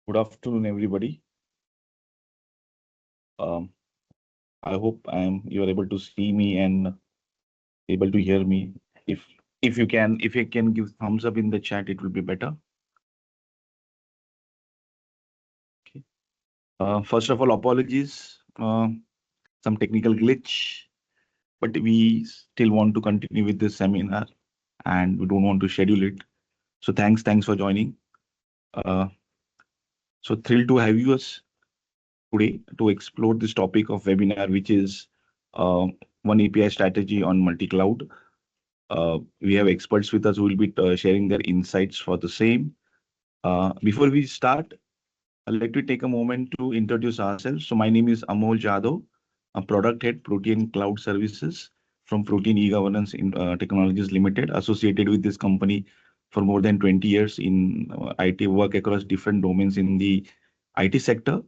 Good afternoon, everybody. Um, I hope you are able to see me and able to hear me. If if you can give thumbs up in the chat, it will be better. Okay. First of all, apologies. Some technical glitch, but we still want to continue with this seminar, and we don't want to schedule it. So thanks for joining. Uh, so thrilled to have you us today to explore this topic of webinar, which is uh, one API strategy on multi-cloud. We have experts with us who will be sharing their insights for the same. Before we start, I'd like to take a moment to introduce ourselves. So my name is Amol Jadhav, a product head, Protean Cloud Services from Protean e-Governance in Technologies Limited, associated with this company for more than 20 years in IT work across different domains in the IT sector.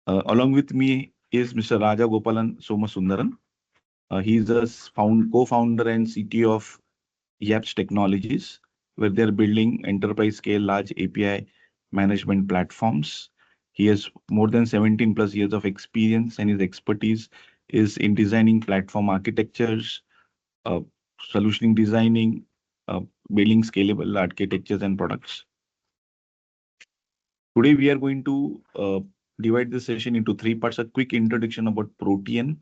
Along with me is Mr. Raja Gopalan Somasundaran. He is a co-founder and CTO of Yaps Technologies, where they're building enterprise scale large API management platforms. He has more than 17 plus years of experience, and his expertise is in designing platform architectures, uh, solutioning designing, uh, building scalable architectures and products. Today, we are going to divide this session into three parts: a quick introduction about Protean,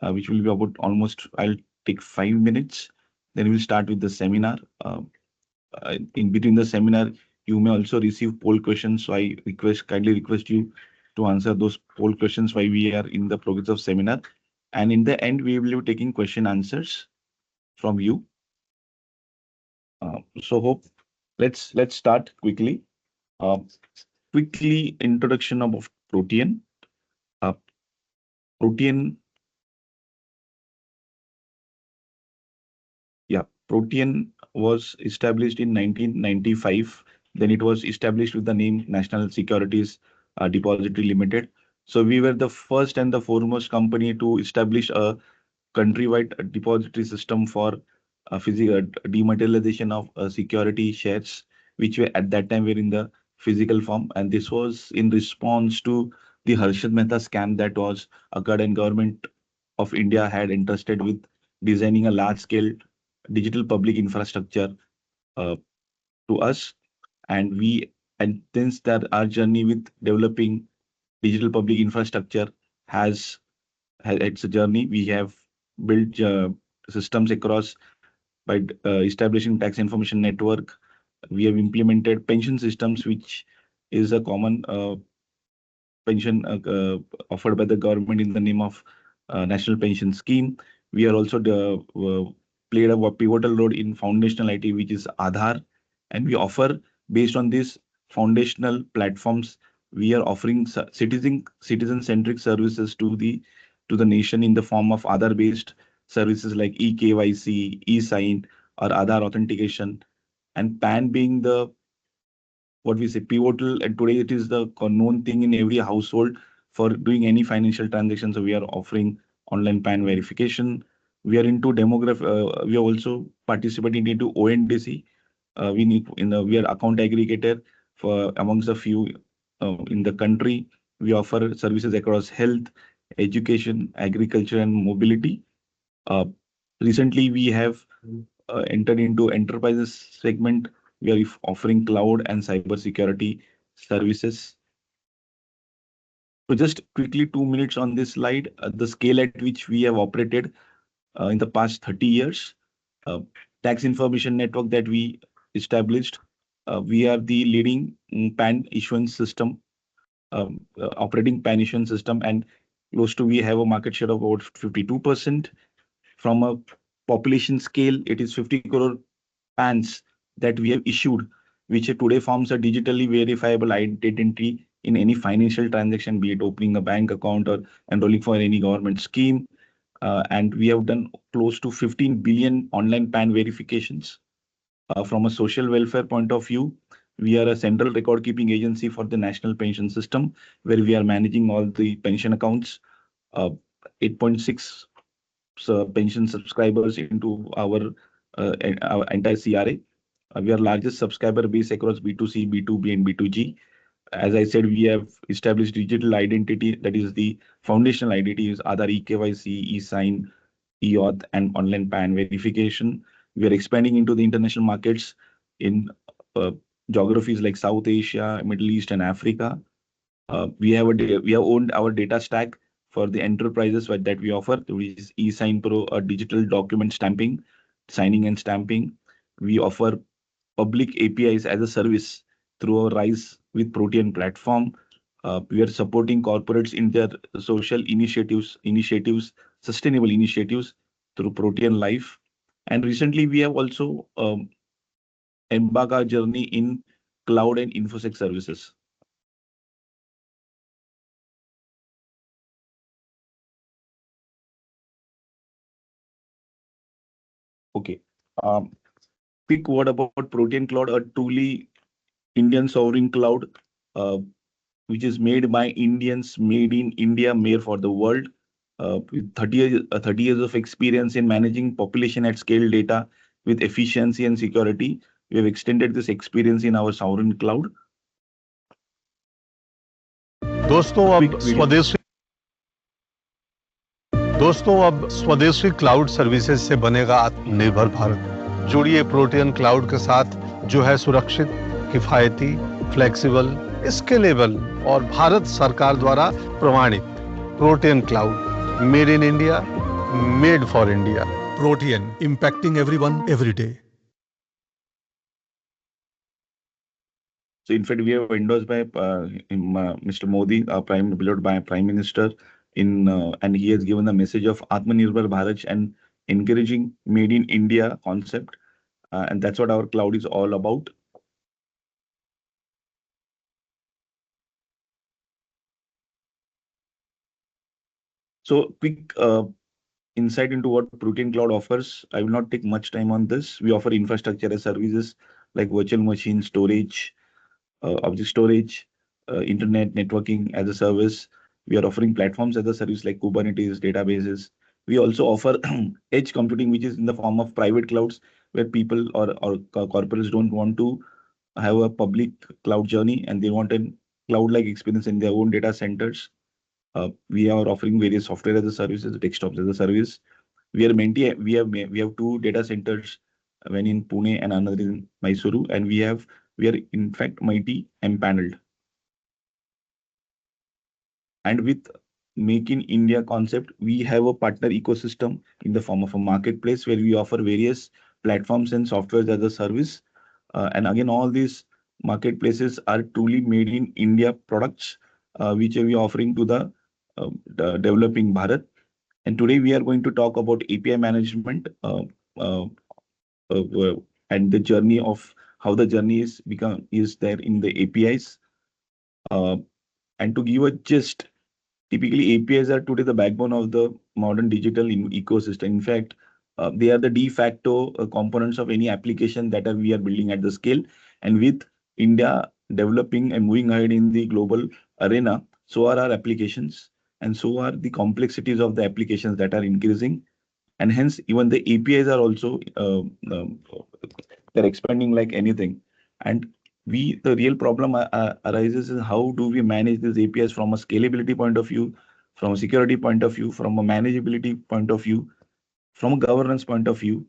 which will be about I'll take 5 minutes. Then we'll start with the seminar. In between the seminar, you may also receive poll questions. So I kindly request you to answer those poll questions while we are in the progress of seminar. And in the end, we will be taking question answers from you. So hope let's start quickly. Uh, Quickly introduction of Protean. Uh, Protean, yeah, Protean was established in 1995. Then it was established with the name National Securities Depository Limited. So we were the first and the foremost company to establish a countrywide depository system for physical dematerialization of security shares, which were at that time were in the physical form. And this was in response to the Harshad Mehta scam that was occurred, and government of India had entrusted with designing a large scale digital public infrastructure uh, to us. And since that our journey with developing digital public infrastructure has it's a journey. We have built systems across by establishing tax information network. We have implemented pension systems, which is a common pension offered by the government in the name of national pension scheme. We are also played a pivotal role in foundational IT, which is Aadhaar, and we offer based on these foundational platforms. We are offering citizen centric services to the nation in the form of Aadhaar based services like eKYC, e-sign, or Aadhaar authentication, and PAN being the what we say pivotal, and today it is the known thing in every household for doing any financial transactions. So we are offering online PAN verification. We are into demographic. We are also participating into ONDC. We need we are account aggregator for amongst the few in the country. We offer services across health, education, agriculture, and mobility. Uh, Recently, we have entered into enterprises segment. We are offering cloud and cybersecurity services. So just quickly 2 minutes on this slide, the scale at which we have operated in the past 30 years. Uh, Tax information network that we established. We are the leading PAN issuance system, operating PAN issuance system, and close to we have a market share of about 52%. From a population scale, it is 50 crore PANs that we have issued, which today forms a digitally verifiable identity in any financial transaction, be it opening a bank account or enrolling for any government scheme. And we have done close to 15 billion online PAN verifications. From a social welfare point of view, we are a central record keeping agency for the national pension system, where we are managing all the pension accounts. 8.6 pension subscribers into our entire CRA. We are largest subscriber base across B2C, B2B, and B2G. As I said, we have established digital identity, that is the foundational identity is Aadhaar, eKYC, e-sign, e-auth, and online PAN verification. We are expanding into the international markets in uh, geographies like South Asia, Middle East, and Africa. We have owned our data stack for the enterprises that we offer, which is eSign Pro, a digital document stamping, signing and stamping. We offer public APIs as a service through our Rise with Protean platform. We are supporting corporates in their social initiatives, sustainable initiatives through Protean Life. And recently, we have also embarked our journey in cloud and infosec services. Okay. Um, Quick word about Protean Cloud, a truly Indian sovereign cloud, uh, which is made by Indians, made in India, made for the world. With 30 years of experience in managing population at scale data with efficiency and security, we have extended this experience in our sovereign cloud. दोस्तों A अब quick video. स्वदेशी cloud services से बनेगा आत्मनिर्भर भारत। जुड़िए protean cloud के साथ, जो है सुरक्षित, किफायती, फ्लेक्सिबल, स्केलेबल और भारत सरकार द्वारा प्रमाणित। Protean cloud, made in India, made for India. Protean, impacting everyone every day. So in fact, we have endorsed by Mr. Modi, beloved by Prime Minister, and he has given the message of Atmanirbhar Bharat and encouraging Made in India concept, and that's what our cloud is all about. So quick insight into what Protein Cloud offers. I will not take much time on this. We offer infrastructure as services like virtual machine storage, object storage, internet networking as a service. We are offering platforms as a service like Kubernetes, databases. We also offer edge computing, which is in the form of private clouds, where people or corporates don't want to have a public cloud journey and they want a cloud-like experience in their own data centers. We are offering various software as a services, desktops as a service. We have two data centers, one in Pune and another in Mysuru, and we are in fact mighty empaneled. And with Make in India concept, we have a partner ecosystem in the form of a marketplace where we offer various platforms and softwares as a service. And again, all these marketplaces are truly made in India products, which we are offering to the developing Bharat. And today we are going to talk about API management uh, and the journey of how the journey is there in the APIs. Uh, and to give a gist, typically, APIs are today the backbone of the modern digital ecosystem. In fact, they are the de facto components of any application that we are building at the scale. And with India developing and moving ahead in the global arena, so are our applications, and so are the complexities of the applications that are increasing. And hence, even the APIs are also they're expanding like anything. And the real problem arises is how do we manage these APIs from a scalability point of view, from a security point of view, from a manageability point of view, from a governance point of view,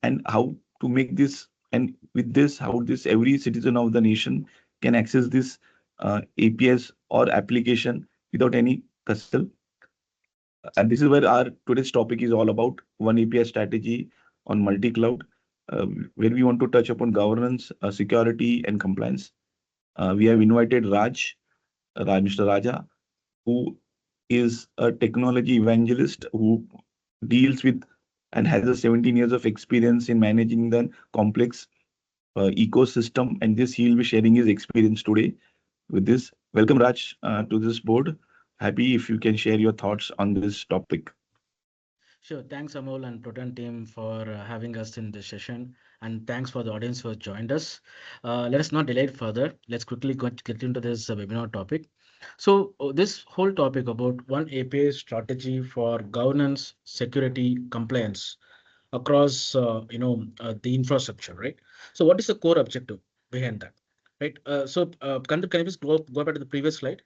and how to make this, and with this, how this every citizen of the nation can access this APIs or application without any hassle. And this is where our today's topic is all about, one API strategy on multi-cloud, where we want to touch upon governance, security, and compliance. We have invited Mr. Raja, who is a technology evangelist who deals with and has a 17 years of experience in managing the complex ecosystem. And this he'll be sharing his experience today with this. Welcome, Raj, to this board. Happy if you can share your thoughts on this topic. Sure. Thanks, Amol and Proton team for having us in this session. And thanks for the audience who has joined us. Let us not delay it further. Let's quickly get into this webinar topic. So this whole topic about one API strategy for governance, security, compliance across the infrastructure, right? So what is the core objective behind that? right? Kandu, can you please go back to the previous slide?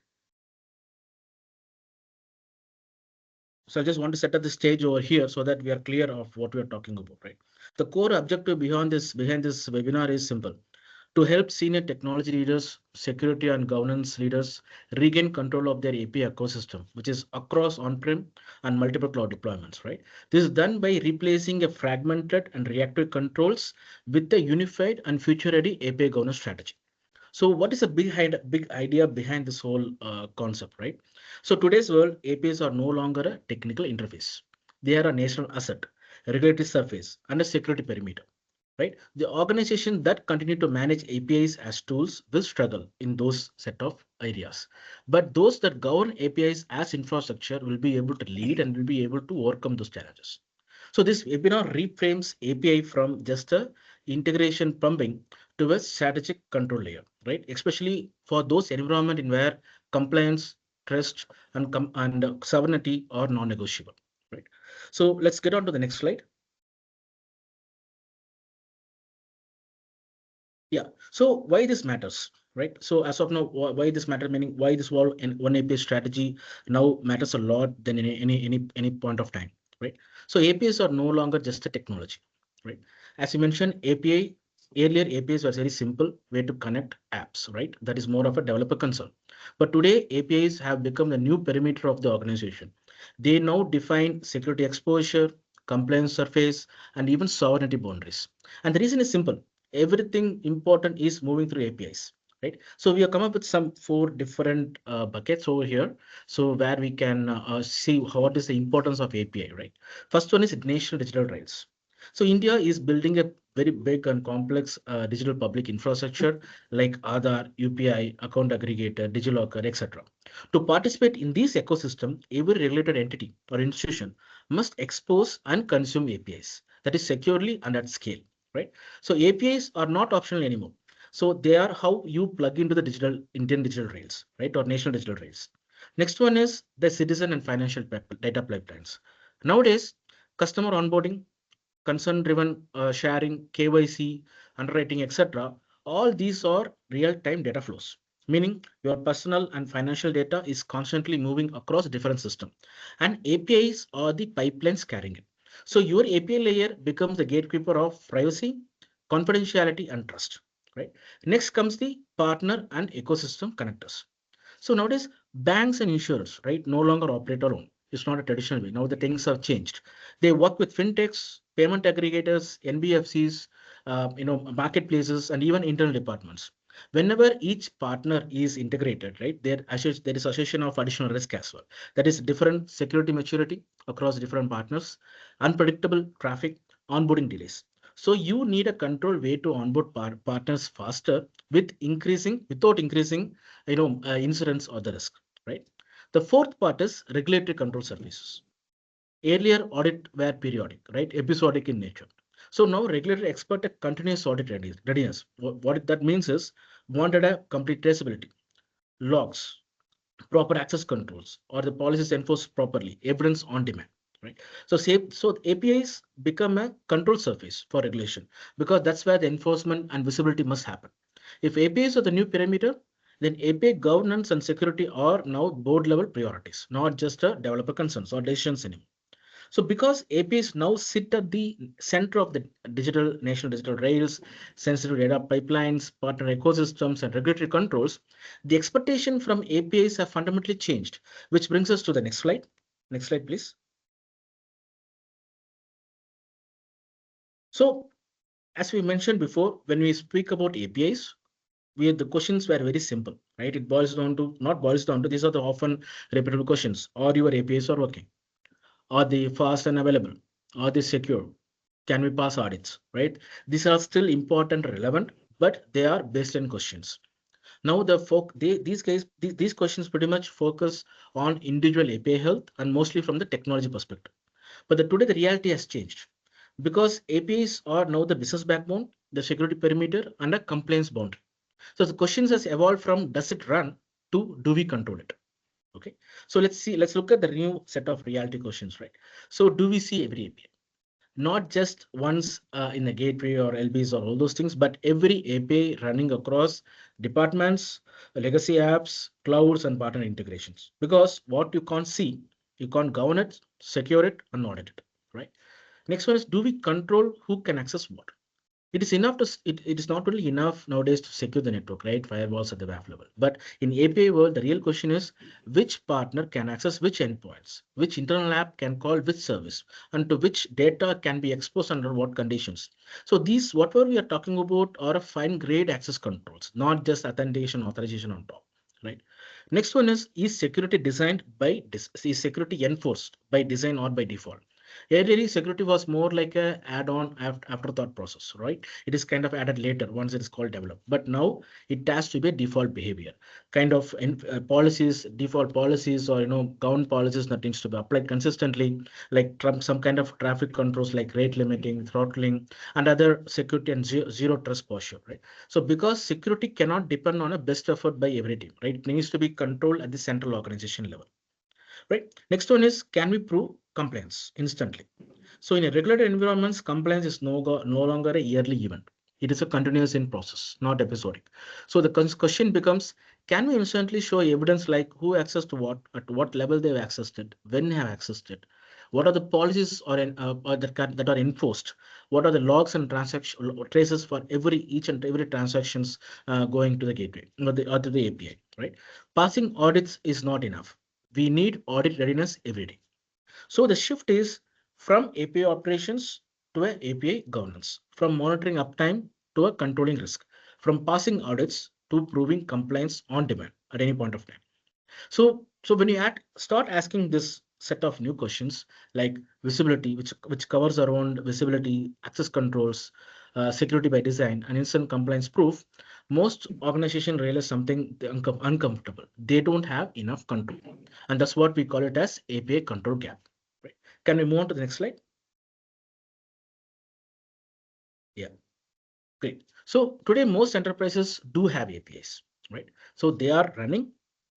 So I just want to set up the stage over here so that we are clear of what we are talking about, right? The core objective behind this webinar is simple: to help senior technology leaders, security and governance leaders regain control of their API ecosystem, which is across on-prem and multiple cloud deployments, right? This is done by replacing a fragmented and reactive controls with a unified and future-ready API governance strategy. So what is the big idea behind this whole concept, right? So today's world, APIs are no longer a technical interface. They are a national asset, a regulatory surface, and a security perimeter, right? The organization that continue to manage APIs as tools will struggle in those set of areas. But those that govern APIs as infrastructure will be able to lead and will be able to overcome those challenges. So this webinar reframes API from just a integration plumbing to a strategic control layer, right? Especially for those environment in where compliance, trust, and sovereignty are non-negotiable, right? So let's get on to the next slide. Yeah. So why this matters, right? So as of now, why this matter, meaning why this wall in one API strategy now matters a lot than any point of time, right? So APIs are no longer just a technology, right? As you mentioned, earlier APIs was very simple way to connect apps, right? That is more of a developer concern. But today APIs have become the new perimeter of the organization. They now define security exposure, compliance surface, and even sovereignty boundaries. And the reason is simple: everything important is moving through APIs, right? So we have come up with some four different buckets over here. So where we can see what is the importance of API, right? First one is national digital rails. So India is building a very big and complex digital public infrastructure like Aadhaar, UPI, account aggregator, DigiLocker, etc. To participate in this ecosystem, every regulated entity or institution must expose and consume APIs, that is securely and at scale, right? So APIs are not optional anymore. So they are how you plug into the Indian digital rails, right? Or national digital rails. Next one is the citizen and financial data pipelines. Nowadays, customer onboarding, concern-driven sharing, KYC, underwriting, etc. All these are real-time data flows, meaning your personal and financial data is constantly moving across different systems, and APIs are the pipelines carrying it. So your API layer becomes the gatekeeper of privacy, confidentiality, and trust. Right. Next comes the partner and ecosystem connectors. So nowadays, banks and insurers, right, no longer operate alone. It's not a traditional way. Now the things have changed. They work with fintechs, payment aggregators, NBFCs, marketplaces, and even internal departments. Whenever each partner is integrated, right, there is association of additional risk as well. That is different security maturity across different partners, unpredictable traffic, onboarding delays. So you need a control way to onboard partners faster without increasing insurance or the risk, right? The fourth part is regulatory control services. Earlier audit were periodic, right? Episodic in nature. So now regulatory expect a continuous audit readiness. What that means is wanted a complete traceability, logs, proper access controls, or the policies enforced properly, evidence on demand, right? So APIs become a control surface for regulation because that's where the enforcement and visibility must happen. If APIs are the new perimeter, then API governance and security are now board level priorities, not just a developer concerns or decisions anymore. So because APIs now sit at the center of the national digital rails, sensitive data pipelines, partner ecosystems, and regulatory controls, the expectation from APIs have fundamentally changed, which brings us to the next slide. Next slide, please. So as we mentioned before, when we speak about APIs, the questions were very simple, right? It boils down to, not boils down to, these are the often repeatable questions. Are your APIs are working? Are they fast and available? Are they secure? Can we pass audits, right? These are still important and relevant, but they are baseline questions. Now these questions pretty much focus on individual API health and mostly from the technology perspective. But today the reality has changed because APIs are now the business backbone, the security perimeter, and a compliance boundary. So the questions has evolved from does it run to do we control it? Okay. So let's look at the new set of reality questions, right? So do we see every API? not just once in the gateway or LBs or all those things, but every API running across departments, legacy apps, clouds, and partner integrations. Because what you can't see, you can't govern it, secure it, and audit it, right? Next one is, do we control who can access what? It is enough to it is not only enough nowadays to secure the network, right? Firewalls at the WAF level. But in API world, the real question is which partner can access which endpoints, which internal app can call which service, and to which data can be exposed under what conditions. So these, whatever we are talking about, are a fine grade access controls, not just authentication authorization on top. Right. Next one is security designed by is security enforced by design or by default? Earlier, security was more like a add-on afterthought process, right? It is kind of added later once it is called develop. But now it has to be a default behavior, kind of policies, default policies, or government policies that needs to be applied consistently, like some kind of traffic controls like rate limiting, throttling, and other security and zero trust posture, right? So because security cannot depend on a best effort by every team, right? It needs to be controlled at the central organization level. Right. Next one is, can we prove compliance instantly? So in a regulated environments, compliance is no longer a yearly event. It is a continuous in process, not episodic. So the question becomes, can we instantly show evidence like who accessed what, at what level they've accessed it, when they have accessed it, what are the policies that are enforced, what are the logs and transaction traces for each and every transactions going to the gateway or to the API, right? Passing audits is not enough. We need audit readiness every day. So the shift is from API operations to a API governance, from monitoring uptime to a controlling risk, from passing audits to proving compliance on demand at any point of time. So when you start asking this set of new questions like visibility, which covers around visibility, access controls, security by design, and instant compliance proof, most organizations realize something uncomfortable. They don't have enough control, and that's what we call it as API control gap. Right? Can we move on to the next slide? Yeah. Great. So today, most enterprises do have APIs, right? So they are running,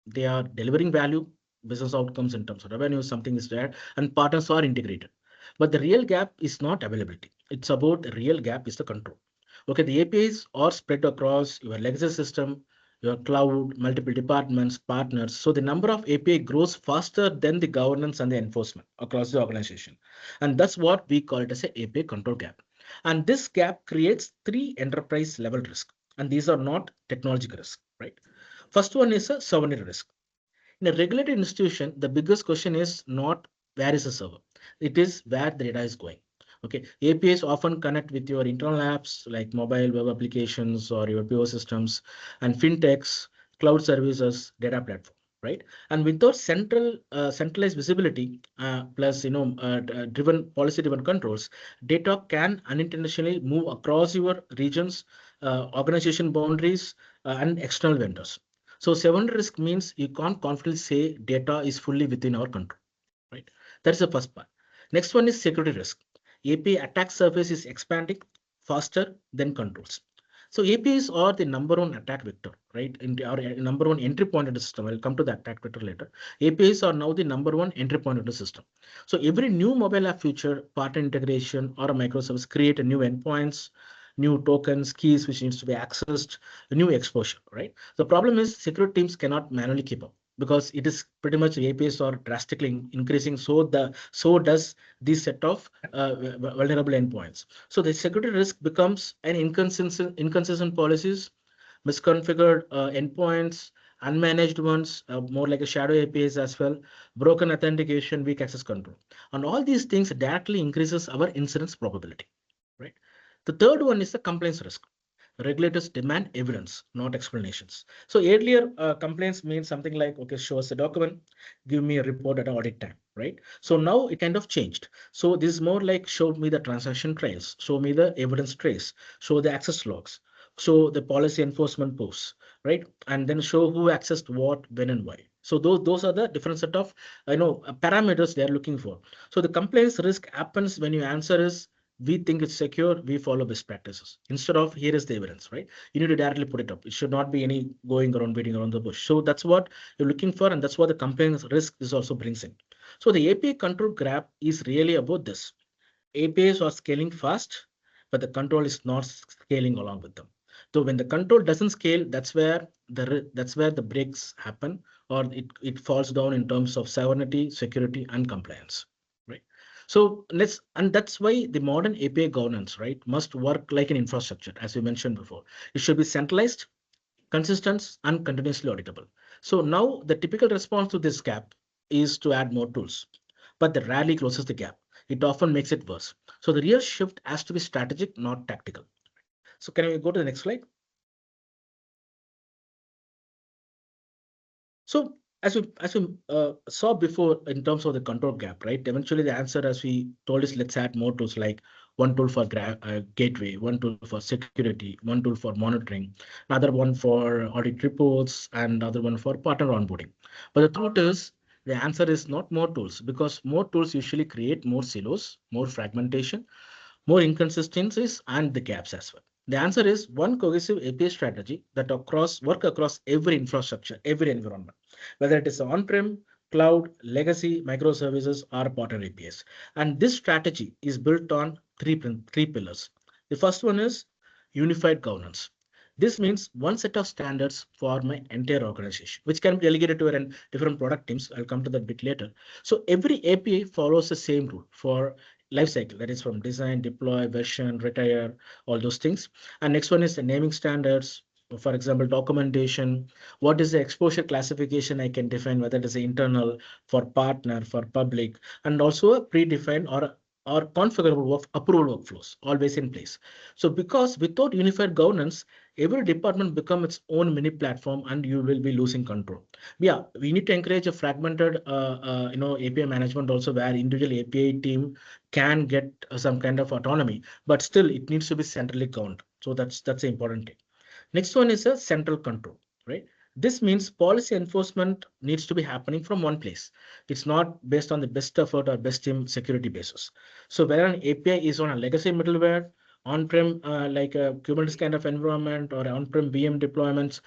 they are delivering value, business outcomes in terms of revenue, something is there, and partners are integrated. But the real gap is not availability. It's about the real gap is the control. Okay, the APIs are spread across your legacy system, your cloud, multiple departments, partners. So the number of API grows faster than the governance and the enforcement across the organization. And that's what we call it as a API control gap. And this gap creates three enterprise level risk. And these are not technological risk, right? First one is a sovereignty risk. In a regulated institution, the biggest question is not where is the server, it is where the data is going. Okay, APIs often connect with your internal apps like mobile web applications or your PO systems and fintechs, cloud services, data platform, right? And without centralized visibility plus driven policy driven controls, data can unintentionally move across your regions, organization boundaries, and external vendors. So seven risk means you can't confidently say data is fully within our control, right? That's the first part. Next one is security risk. API attack surface is expanding faster than controls. So APIs are the number one attack vector, right? Our number one entry point into the system. I'll come to the attack vector later. APIs are now the number one entry point into the system. So every new mobile app feature, partner integration, or a microservice create a new endpoints, new tokens, keys which needs to be accessed, a new exposure, right? The problem is security teams cannot manually keep up because it is pretty much APIs are drastically increasing. So does this set of vulnerable endpoints. So the security risk becomes an inconsistent policies, misconfigured endpoints, unmanaged ones, more like a shadow APIs as well, broken authentication, weak access control. And all these things directly increases our incidence probability, right? The third one is the compliance risk. Regulators demand evidence, not explanations. So earlier, complaints means something like, okay, show us a document, give me a report at audit time, right? So now it kind of changed. So this is more like show me the transaction trails, show me the evidence trace, show the access logs, show the policy enforcement posts, right? And then show who accessed what, when, and why. So those are the different set of parameters they are looking for. So the compliance risk happens when your answer is we think it's secure, we follow best practices. Instead of here is the evidence, right? You need to directly put it up. It should not be any going around, beating around the bush. So that's what you're looking for, and that's what the compliance risk is also brings in. So the API control graph is really about this. APIs are scaling fast, but the control is not scaling along with them. So when the control doesn't scale, that's where the breaks happen, or it falls down in terms of sovereignty, security, and compliance. Right. So that's why the modern API governance, right, must work like an infrastructure, as we mentioned before. It should be centralized, consistent, and continuously auditable. So now the typical response to this gap is to add more tools, but that rarely closes the gap. It often makes it worse. So the real shift has to be strategic, not tactical. So can we go to the next slide? So as we saw before in terms of the control gap, right? Eventually the answer, as we told, is let's add more tools, like one tool for gateway, one tool for security, one tool for monitoring, another one for audit reports, and other one for partner onboarding. But the truth is, the answer is not more tools, because more tools usually create more silos, more fragmentation, more inconsistencies, and the gaps as well. The answer is one cohesive API strategy that work across every infrastructure, every environment, whether it is on-prem, cloud, legacy, microservices, or partner APIs. And this strategy is built on three pillars. The first one is unified governance. This means one set of standards for my entire organization, which can be delegated to different product teams. I'll come to that bit later. So every API follows the same rule for lifecycle, that is from design, deploy, version, retire, all those things. And next one is the naming standards. For example, documentation. What is the exposure classification I can define, whether it is internal, for partner, for public, and also a predefined or configurable approval workflows always in place. So because without unified governance, every department become its own mini platform and you will be losing control. Yeah, we need to encourage a fragmented API management also, where individual API team can get some kind of autonomy, but still it needs to be centrally governed. So that's the important thing. Next one is a central control, right? This means policy enforcement needs to be happening from one place. It's not based on the best effort or best team security basis. So whether an API is on a legacy middleware, on-prem like a Kubernetes kind of environment, or on-prem VM deployments,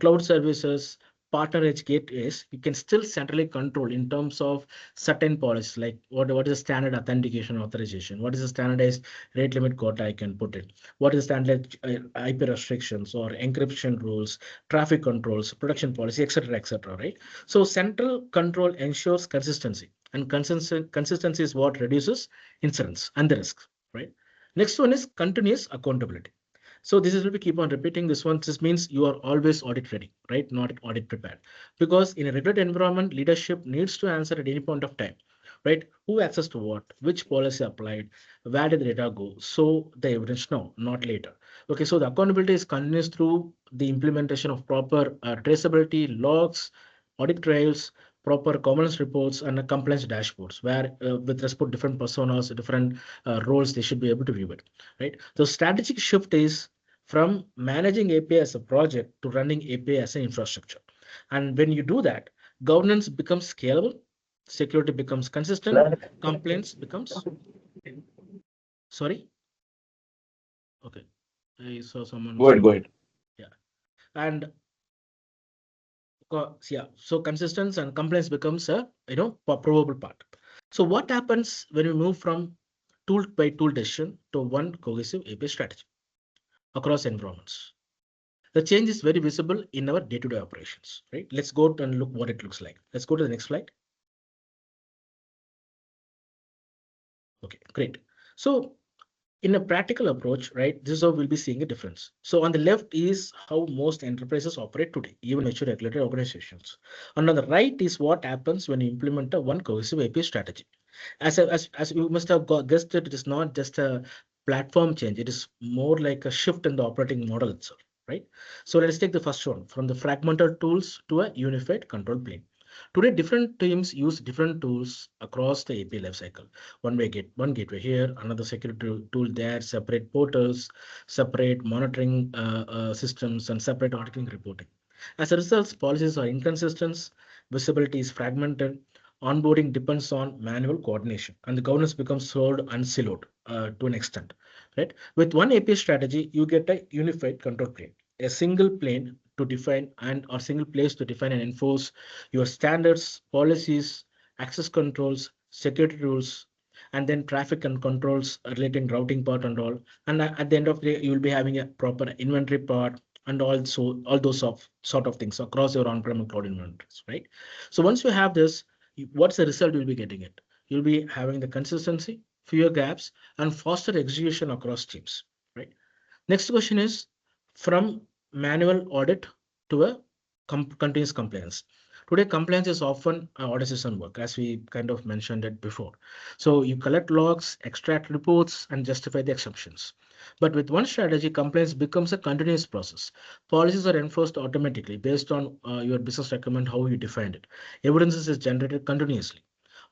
cloud services, partner edge gateways, you can still centrally control in terms of certain policies, like what is the standard authentication authorization, what is the standardized rate limit quota I can put it, what is standard IP restrictions or encryption rules, traffic controls, production policy, etc., right? So central control ensures consistency, and consistency is what reduces incidents and the risks, right? Next one is continuous accountability. So this is what we keep on repeating this one. This means you are always audit ready, right? Not audit prepared. Because in a regulated environment, leadership needs to answer at any point of time, right? Who access to what, which policy applied, where did the data go? So the evidence now, not later. Okay, so the accountability is continuous through the implementation of proper traceability, logs, audit trails, proper governance reports, and compliance dashboards, where with respect to different personas, different roles, they should be able to view it, right? The strategic shift is from managing API as a project to running API as an infrastructure. And when you do that, governance becomes scalable, security becomes consistent, compliance becomes, sorry, okay, I saw someone Go ahead, saying, go ahead. yeah, and yeah, so consistency and compliance becomes a probable part. So what happens when we move from tool by tool decision to one cohesive API strategy across environments? The change is very visible in our day-to-day operations, right? Let's go and look what it looks like. Let's go to the next slide. Okay, great. So in a practical approach, right, this is how we'll be seeing a difference. So on the left is how most enterprises operate today, even mature regulated organizations. And on the right is what happens when you implement a one cohesive API strategy. As you must have guessed it is not just a platform change. It is more like a shift in the operating model itself, right? So let's take the first one, from the fragmented tools to a unified control plane. Today, different teams use different tools across the API lifecycle. One gateway here, another security tool there, separate portals, separate monitoring systems, and separate auditing reporting. As a result, policies are inconsistent, visibility is fragmented, onboarding depends on manual coordination, and the governance becomes sold and siloed to an extent. Right? With one API strategy, you get a unified control plane, a single plane to define or single place to define and enforce your standards, policies, access controls, security rules. and then traffic and controls relating routing part and all. And at the end of the day, you will be having a proper inventory part and also all those sort of things across your on-prem and cloud inventories, right? So once you have this, what's the result you'll be getting it? You'll be having the consistency, fewer gaps, and faster execution across teams, right? Next question is from manual audit to a continuous compliance. Today, compliance is often audit system work, as we kind of mentioned it before. So you collect logs, extract reports, and justify the exceptions. But with one strategy, compliance becomes a continuous process. Policies are enforced automatically based on your business requirement, how you defined it. Evidence is generated continuously.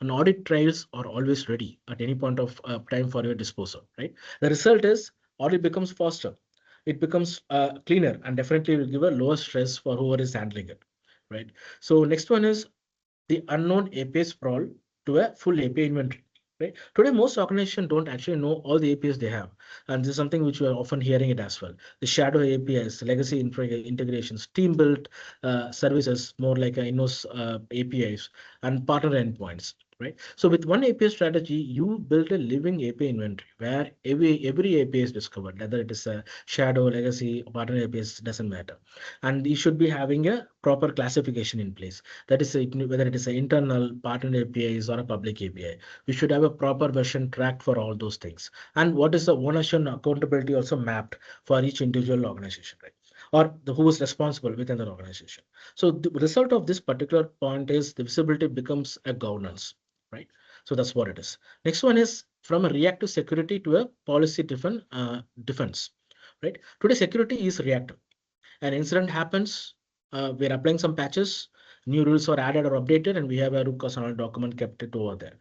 And audit trails are always ready at any point of time for your disposal, right? The result is audit becomes faster, it becomes cleaner, and definitely will give a lower stress for whoever is handling it, right? So next one is the unknown API sprawl to a full API inventory. Right? Today, most organizations don't actually know all the APIs they have. And this is something which we are often hearing it as well. The shadow APIs, legacy integrations, team built services, more like in-house APIs, and partner endpoints. Right. So with one API strategy, you build a living API inventory where every API is discovered, whether it is a shadow, legacy, partner APIs, doesn't matter. And you should be having a proper classification in place. That is whether it is an internal partner APIs or a public API. We should have a proper version tracked for all those things. And what is the ownership and accountability also mapped for each individual organization, right? Or who is responsible within the organization. So the result of this particular point is the visibility becomes a governance, right? So that's what it is. Next one is from a reactive security to a policy driven defense, right? Today security is reactive. An incident happens, we're applying some patches, new rules are added or updated, and we have a root cause analysis document kept it over there.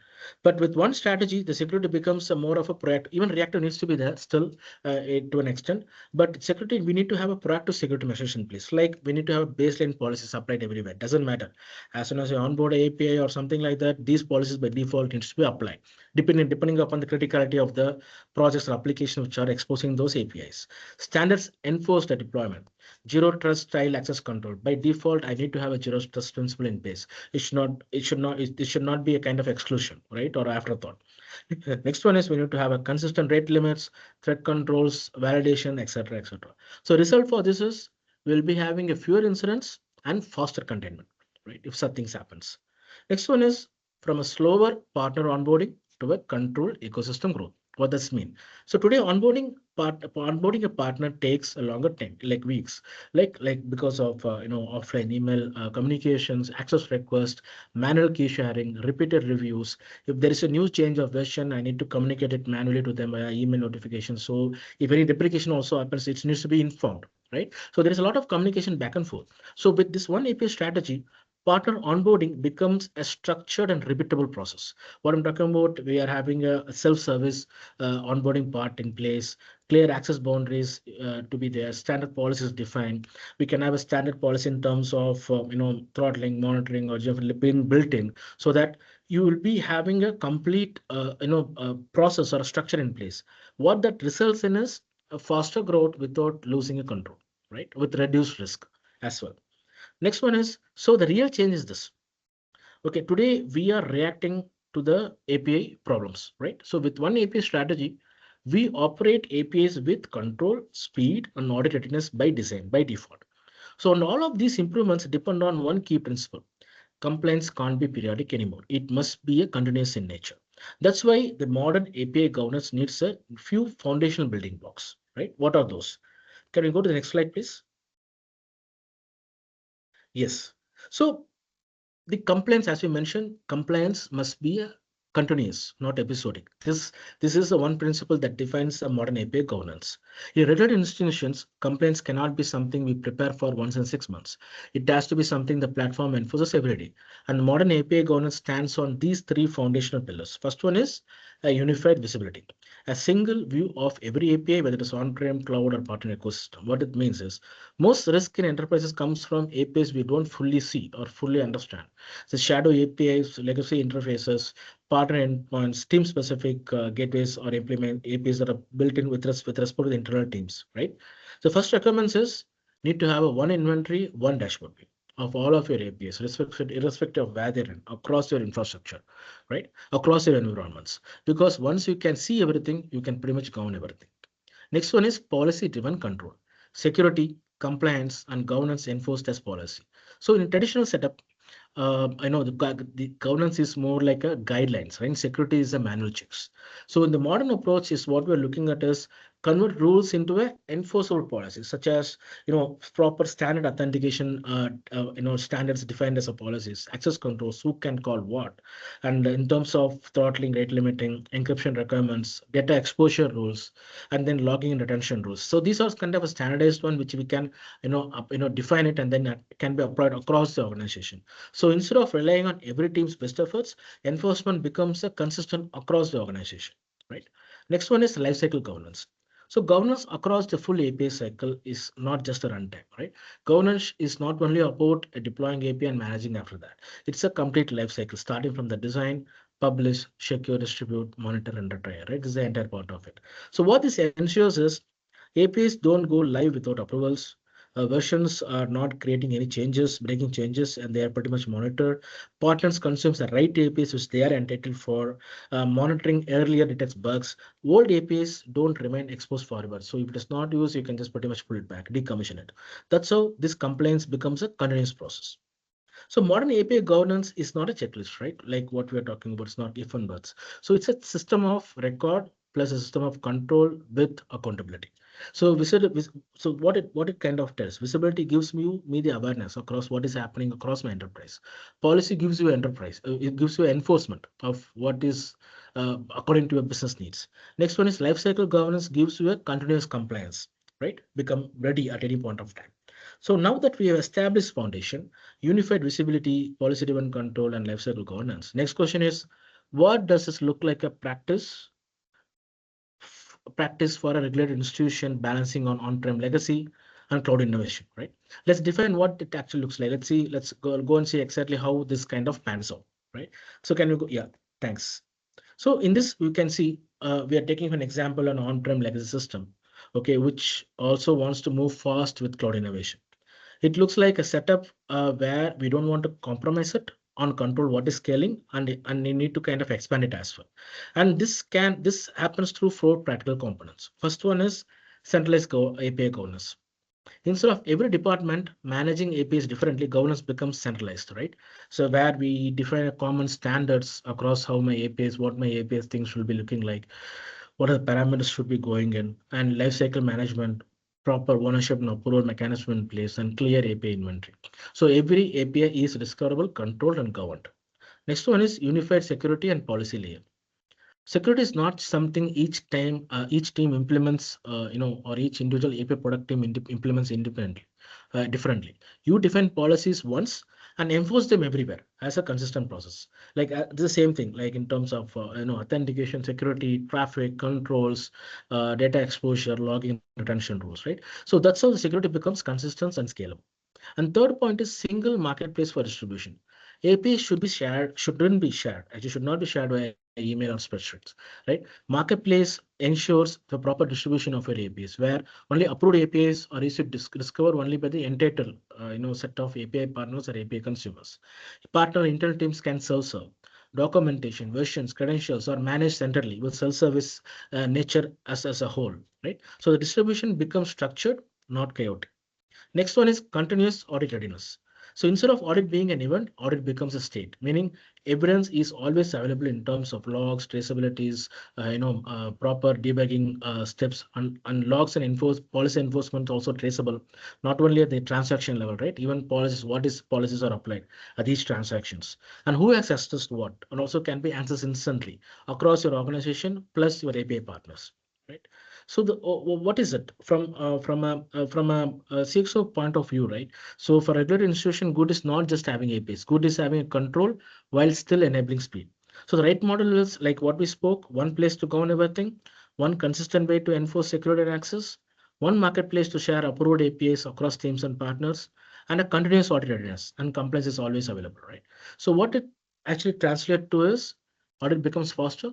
But with one strategy, the security becomes a more of a proactive. Even reactive needs to be there still to an extent. But security, we need to have a proactive security measures in place. Like we need to have baseline policies applied everywhere. Doesn't matter. As soon as you onboard API or something like that, these policies by default needs to be applied, depending upon the criticality of the projects or applications which are exposing those APIs. Standards enforce the deployment. Zero trust style access control. By default, I need to have a zero trust principle in place. It should not be a kind of exclusion, right? Or afterthought. Next one is we need to have a consistent rate limits, threat controls, validation, etc., etc. So result for this is we'll be having a fewer incidents and faster containment, right? If such things happens. Next one is from a slower partner onboarding to a controlled ecosystem growth. What does this mean? So today onboarding a partner takes a longer time, like weeks, like because of offline email communications, access request, manual key sharing, repeated reviews. If there is a new change of version, I need to communicate it manually to them via email notification. So if any deprecation also happens, it needs to be informed, right? So there is a lot of communication back and forth. So with this one API strategy, partner onboarding becomes a structured and repeatable process. What I'm talking about, we are having a self-service onboarding part in place, clear access boundaries to be there, standard policies defined. We can have a standard policy in terms of throttling, monitoring, or just being built in, so that you will be having a complete process or a structure in place. What that results in is a faster growth without losing a control, right? With reduced risk as well. Next one is, so the real change is this. Okay, today we are reacting to the API problems, right? So with one API strategy, we operate APIs with control, speed, and audit readiness by design, by default. So and all of these improvements depend on one key principle. Compliance can't be periodic anymore. It must be a continuous in nature. That's why the modern API governance needs a few foundational building blocks, right? What are those? Can we go to the next slide, please? Yes. So the compliance, as we mentioned, compliance must be a continuous, not episodic. This is the one principle that defines a modern API governance. In regulated institutions, compliance cannot be something we prepare for once in 6 months. It has to be something the platform enforces every day. And modern API governance stands on these three foundational pillars. First one is a unified visibility, a single view of every API, whether it is on-prem, cloud, or partner ecosystem. What it means is most risk in enterprises comes from APIs we don't fully see or fully understand. The shadow APIs, legacy interfaces, partner endpoints, team-specific gateways, or implement APIs that are built in with respect to the internal teams, right? The first requirements is need to have a one inventory, one dashboard view, of all of your APIs, irrespective of where they're in, across your infrastructure, right? Across your environments. Because once you can see everything, you can pretty much govern everything. Next one is policy-driven control. Security, compliance, and governance enforced as policy. So in traditional setup, I know the governance is more like a guidelines, right? Security is a manual checks. So in the modern approach is what we're looking at is convert rules into a enforceable policies, such as proper standard authentication, standards defined as a policies, access controls, who can call what, and in terms of throttling, rate limiting, encryption requirements, data exposure rules, and then logging and retention rules. So these are kind of a standardized one which we can define it, and then it can be applied across the organization. So instead of relying on every team's best efforts, enforcement becomes a consistent across the organization, right? Next one is lifecycle governance. So governance across the full API cycle is not just a runtime, right? Governance is not only about deploying API and managing after that. It's a complete life cycle, starting from the design, publish, secure, distribute, monitor, and retire, right? This is the entire part of it. So what this ensures is APIs don't go live without approvals. Versions are not creating any changes, breaking changes, and they are pretty much monitored. Partners consumes the right APIs which they are entitled for. Monitoring earlier detects bugs. Old APIs don't remain exposed forever. So if it is not used, you can just pretty much pull it back, decommission it. That's how this compliance becomes a continuous process. So modern API governance is not a checklist, right? Like what we are talking about, it's not if and buts. So it's a system of record plus a system of control with accountability. So what it kind of does, visibility gives me the awareness across what is happening across my enterprise. Policy gives you enterprise, it gives you enforcement of what is according to your business needs. Next one is lifecycle governance gives you a continuous compliance, right? Become ready at any point of time. So now that we have established foundation, unified visibility, policy-driven control, and lifecycle governance. Next question is, what does this look like a practice for a regulated institution balancing on-prem legacy and cloud innovation, right? Let's define what it actually looks like. Let's go and see exactly how this kind of pans out, right? So can we go? Yeah, thanks. So in this, we can see we are taking an example an on-prem legacy system, okay, which also wants to move fast with cloud innovation. It looks like a setup where we don't want to compromise it on control what is scaling, and you need to kind of expand it as well. And this happens through four practical components. First one is centralized API governance. Instead of every department managing APIs differently, governance becomes centralized, right? So where we define a common standards across how my APIs, what my APIs things will be looking like, what are the parameters should be going in, and lifecycle management, proper ownership and approval mechanism in place, and clear API inventory. So every API is discoverable, controlled, and governed. Next one is unified security and policy layer. Security is not something each team implements, or each individual API product team implements independently, differently. You define policies once and enforce them everywhere as a consistent process. Like the same thing, like in terms of authentication, security, traffic controls, data exposure, logging, retention rules, right? So that's how the security becomes consistent and scalable. And third point is single marketplace for distribution. APIs shouldn't be shared. Actually, should not be shared by email or spreadsheets, right? Marketplace ensures the proper distribution of your APIs, where only approved APIs are issued discovered only by the entitled, set of API partners or API consumers. Partner internal teams can self-serve. Documentation, versions, credentials are managed centrally with self-service nature as a whole, right? So the distribution becomes structured, not chaotic. Next one is continuous audit readiness. So instead of audit being an event, audit becomes a state, meaning evidence is always available in terms of logs, traceabilities, proper debugging steps, and logs and policy enforcement also traceable, not only at the transaction level, right? Even policies, what is policies are applied at these transactions, and who has access to what, and also can be accessed instantly across your organization plus your API partners, right? So what is it from a CXO point of view, right? So for regular institution, good is not just having APIs. Good is having a control while still enabling speed. So the right model is like what we spoke: one place to govern everything, one consistent way to enforce security and access, one marketplace to share approved APIs across teams and partners, and a continuous audit readiness and compliance is always available, right? So what it actually translates to is audit becomes faster.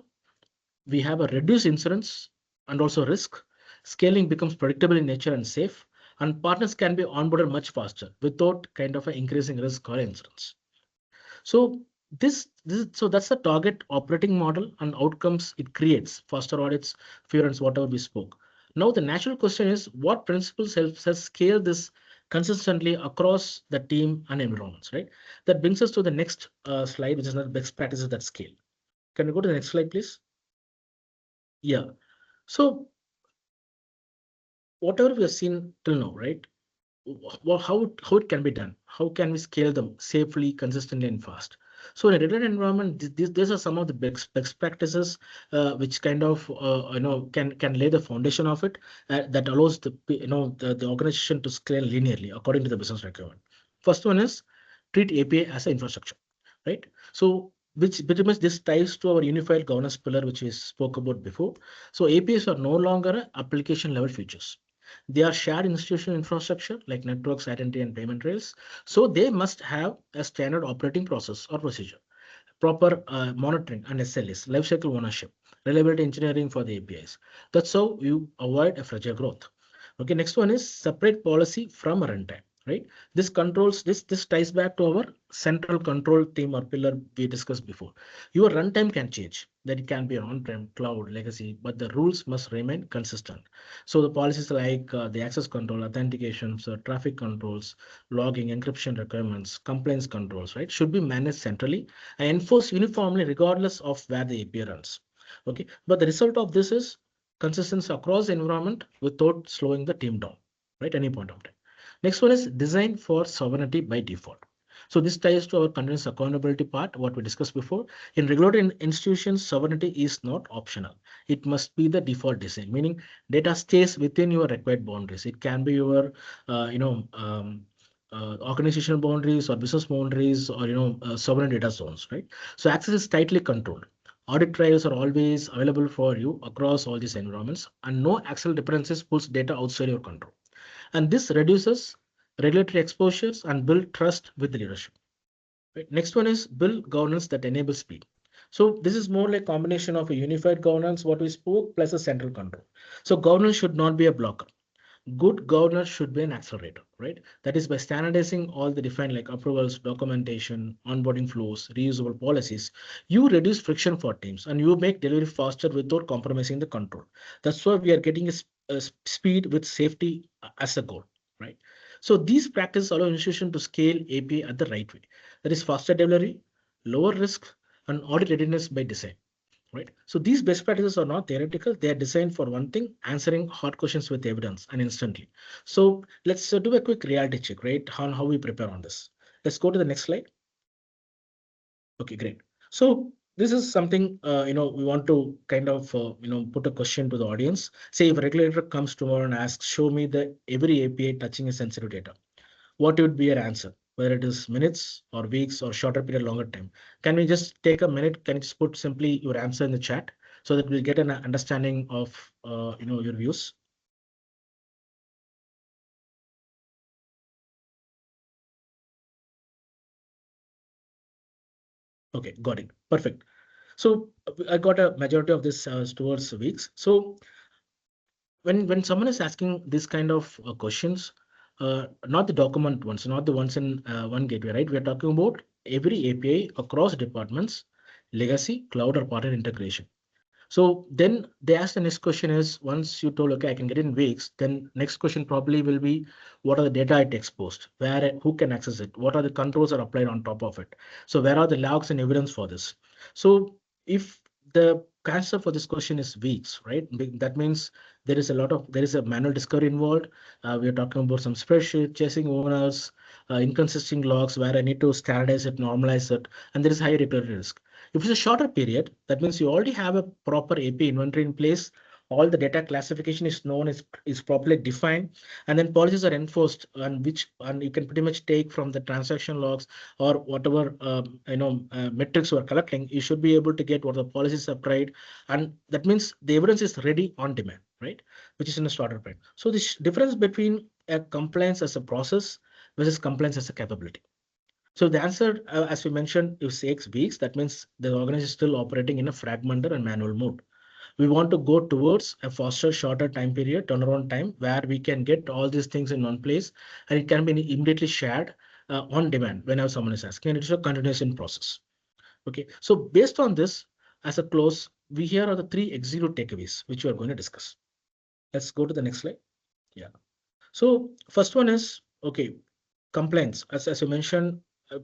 We have a reduced incidence and also risk. Scaling becomes predictable in nature and safe. and partners can be onboarded much faster without kind of increasing risk or insurance. So so that's the target operating model and outcomes it creates: faster audits, fewer and whatever we spoke. Now the natural question is, what principles helps us scale this consistently across the team and environments, right? That brings us to the next slide, which is the best practices that scale. Can we go to the next slide, please? Yeah. So whatever we have seen till now, right? How it can be done? How can we scale them safely, consistently, and fast? So in a regulated environment, these are some of the best practices which kind of can lay the foundation of it that allows the organization to scale linearly according to the business requirement. First one is treat API as an infrastructure, right? So which pretty much this ties to our unified governance pillar, which we spoke about before. So APIs are no longer application level features. They are shared institutional infrastructure like networks, identity, and payment rails. So they must have a standard operating process or procedure, proper monitoring and SLAs, lifecycle ownership, reliability engineering for the APIs. That's how you avoid a fragile growth. Okay, next one is separate policy from runtime, right? This ties back to our central control theme or pillar we discussed before. Your runtime can change, that it can be on-prem, cloud, legacy, but the rules must remain consistent. So the policies like the access control, authentication, so traffic controls, logging, encryption requirements, compliance controls, right, should be managed centrally and enforced uniformly regardless of where the API runs. Okay, but the result of this is consistency across the environment without slowing the team down, right? Any point of time. Next one is design for sovereignty by default. So this ties to our continuous accountability part, what we discussed before. In regulated institutions, sovereignty is not optional. It must be the default design, meaning data stays within your required boundaries. It can be your, organizational boundaries or business boundaries or sovereign data zones, right? So access is tightly controlled. Audit trails are always available for you across all these environments, and no actual dependencies pulls data outside your control. And this reduces regulatory exposures and build trust with the leadership. Right. Next one is build governance that enables speed. So this is more like combination of a unified governance, what we spoke, plus a central control. So governance should not be a blocker. Good governance should be an accelerator, right? That is by standardizing all the defined like approvals, documentation, onboarding flows, reusable policies, you reduce friction for teams and you make delivery faster without compromising the control. That's why we are getting a speed with safety as a goal, right? So these practices allow institution to scale API at the right way. That is faster delivery, lower risk, and audit readiness by design, right? So these best practices are not theoretical. They are designed for one thing, answering hard questions with evidence and instantly. So let's do a quick reality check, right? On how we prepare on this. Let's go to the next slide. Okay, great. So this is something, we want to kind of, put a question to the audience. Say if a regulator comes tomorrow and asks, show me the every API touching a sensitive data, what would be your answer? Whether it is minutes or weeks or shorter period, longer time. Can we just take a minute? Can you just put simply your answer in the chat so that we'll get an understanding of your views? Okay, got it. Perfect. So I got a majority of this towards weeks. So when someone is asking this kind of questions, not the document ones, not the ones in one gateway, right? We're talking about every API across departments, legacy, cloud, or partner integration. So then they ask the next question is, once you told, okay, I can get in weeks, then next question probably will be, what are the data it exposed? Where, who can access it? What are the controls are applied on top of it? So where are the logs and evidence for this? So if the answer for this question is weeks, right? That means there is a manual discovery involved. We are talking about some spreadsheet, chasing owners, inconsistent logs where I need to standardize it, normalize it, and there is high regulatory risk. If it's a shorter period, that means you already have a proper AP inventory in place. All the data classification is known, is properly defined, and then policies are enforced, and you can pretty much take from the transaction logs or whatever metrics you are collecting. You should be able to get what the policies are applied, and that means the evidence is ready on demand, right? Which is in a shorter period. So the difference between a compliance as a process versus compliance as a capability. So the answer, as we mentioned, is 6 weeks. That means the organization is still operating in a fragmented and manual mode. We want to go towards a faster, shorter time period, turnaround time, where we can get all these things in one place and it can be immediately shared on demand whenever someone is asking. And it's a continuous in process. Okay, so based on this, as a close, we here are the three executive takeaways which we are going to discuss. Let's go to the next slide. Yeah. So first one is, okay, compliance. As you mentioned,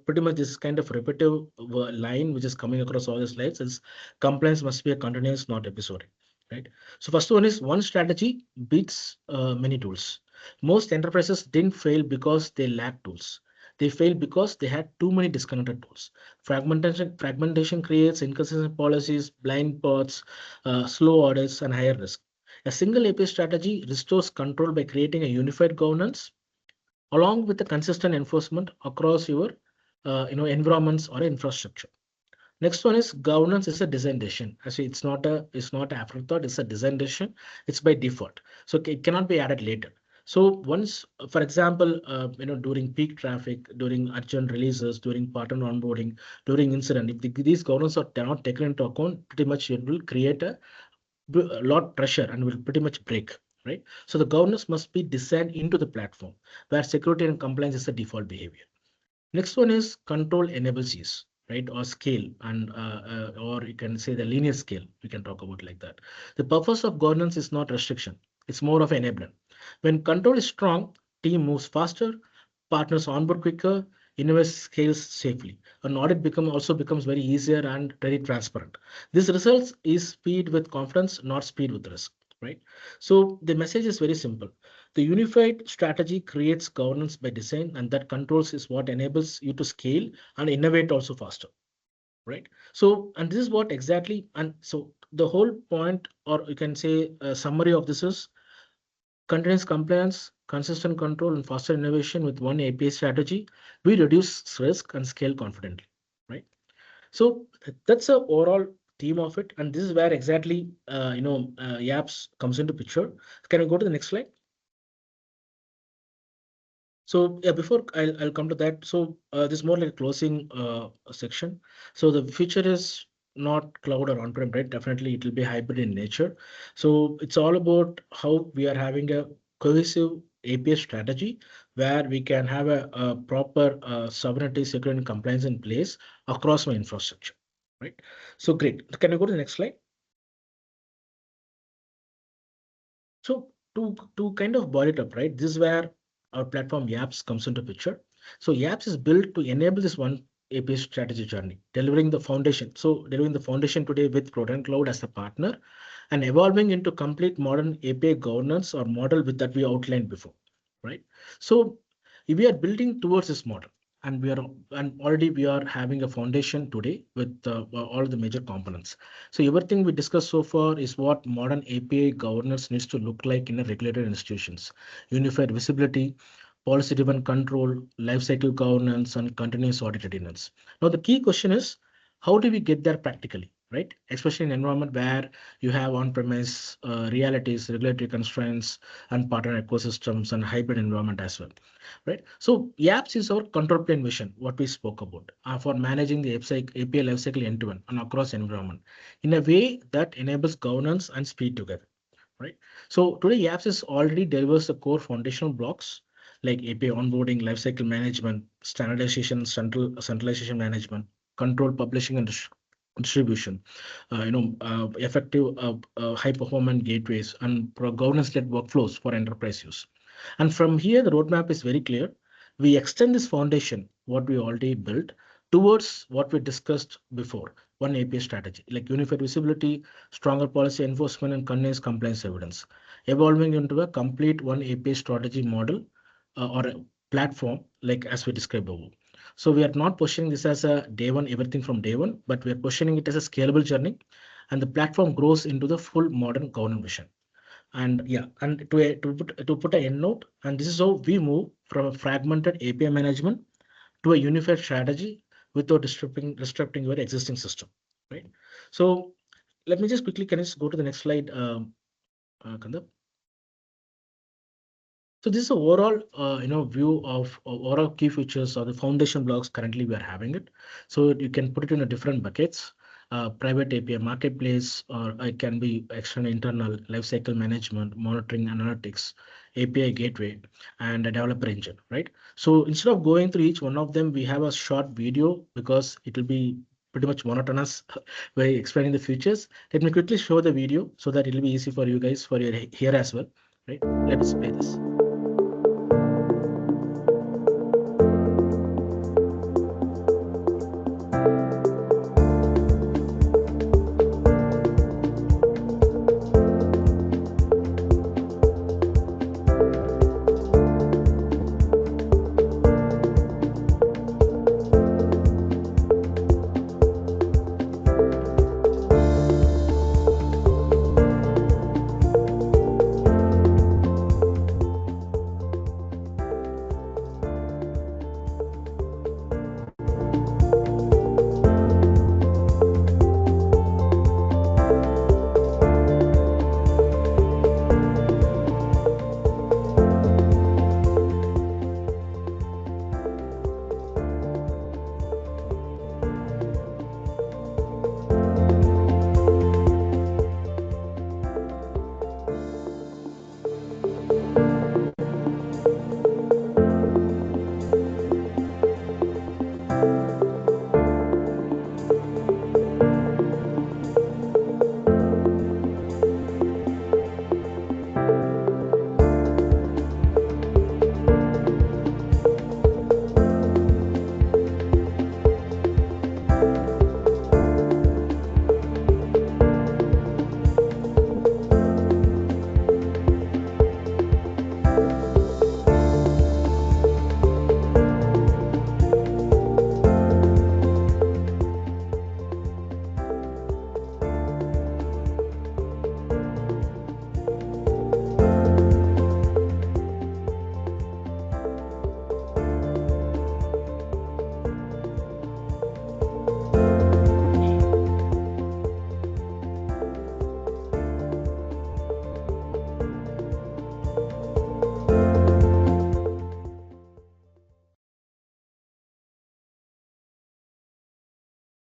pretty much this kind of repetitive line which is coming across all the slides is compliance must be a continuous, not episodic, right? So first one is one strategy beats many tools. Most enterprises didn't fail because they lacked tools. They failed because they had too many disconnected tools. Fragmentation creates inconsistent policies, blind spots, slow audits, and higher risk. A single API strategy restores control by creating a unified governance along with the consistent enforcement across your environments or infrastructure. Next one is governance is a design decision. Actually, it's not an afterthought, it's a design decision. It's by default. So it cannot be added later. So once, for example, during peak traffic, during urgent releases, during partner onboarding, during incident, if these governance are not taken into account, pretty much it will create a lot pressure and will pretty much break, right? So the governance must be designed into the platform where security and compliance is the default behavior. Next one is control enables ease, right? Or scale, and or you can say the linear scale. We can talk about like that. The purpose of governance is not restriction; it's more of enablement. When control is strong, team moves faster, partners onboard quicker, invest scales safely. An audit also becomes very easier and very transparent. This results is speed with confidence, not speed with risk, right? So the message is very simple. The unified strategy creates governance by design, and that controls is what enables you to scale and innovate also faster, right? So, and this is what exactly, and so the whole point, or you can say a summary of this is continuous compliance, consistent control, and faster innovation with one API strategy. We reduce risk and scale confidently, right? So that's the overall theme of it, and this is where exactly Yaps comes into picture. Can we go to the next slide? So yeah, before I'll come to that. So this is more like a closing section. So the future is not cloud or on-prem, right? Definitely it will be hybrid in nature. So it's all about how we are having a cohesive API strategy where we can have a proper sovereignty, security, and compliance in place across my infrastructure, right? So great. Can you go to the next slide? So to kind of boil it up, right? This is where our platform Yaps comes into picture. So Yaps is built to enable this one API strategy journey, delivering the foundation. So delivering the foundation today with Protean Cloud as a partner and evolving into complete modern API governance or model with that we outlined before, right? So we are building towards this model and already we are having a foundation today with all the major components. So everything we discussed so far is what modern API governance needs to look like in a regulated institutions. Unified visibility, policy-driven control, lifecycle governance, and continuous audit readiness. Now the key question is, how do we get there practically, right? Especially in an environment where you have on-premise realities, regulatory constraints, and partner ecosystems and hybrid environment as well, right? So Yaps is our control plane vision, what we spoke about, for managing the API lifecycle end-to-end and across environment in a way that enables governance and speed together, right? So today Yaps is already delivers the core foundational blocks like API onboarding, lifecycle management, standardization, centralization management, control publishing and distribution, effective high performance gateways and governance-led workflows for enterprise use. And from here, the roadmap is very clear. We extend this foundation, what we already built, towards what we discussed before, one API strategy, like unified visibility, stronger policy enforcement, and continuous compliance evidence, evolving into a complete one API strategy model or a platform, like as we described above. So we are not positioning this as a day one, everything from day one, but we are positioning it as a scalable journey, and the platform grows into the full modern governance vision. And yeah, and to put a end note, and this is how we move from a fragmented API management to a unified strategy without disrupting your existing system, right? So let me just quickly, can you just go to the next slide, Kandap? So this is a overall, view of overall key features or the foundation blocks currently we are having it. So you can put it in a different buckets. private API marketplace, or it can be external internal lifecycle management, monitoring analytics, API gateway, and a developer engine, right? So instead of going through each one of them, we have a short video because it will be pretty much monotonous by explaining the features. Let me quickly show the video so that it will be easy for you guys for your here as well, right? Let's play this.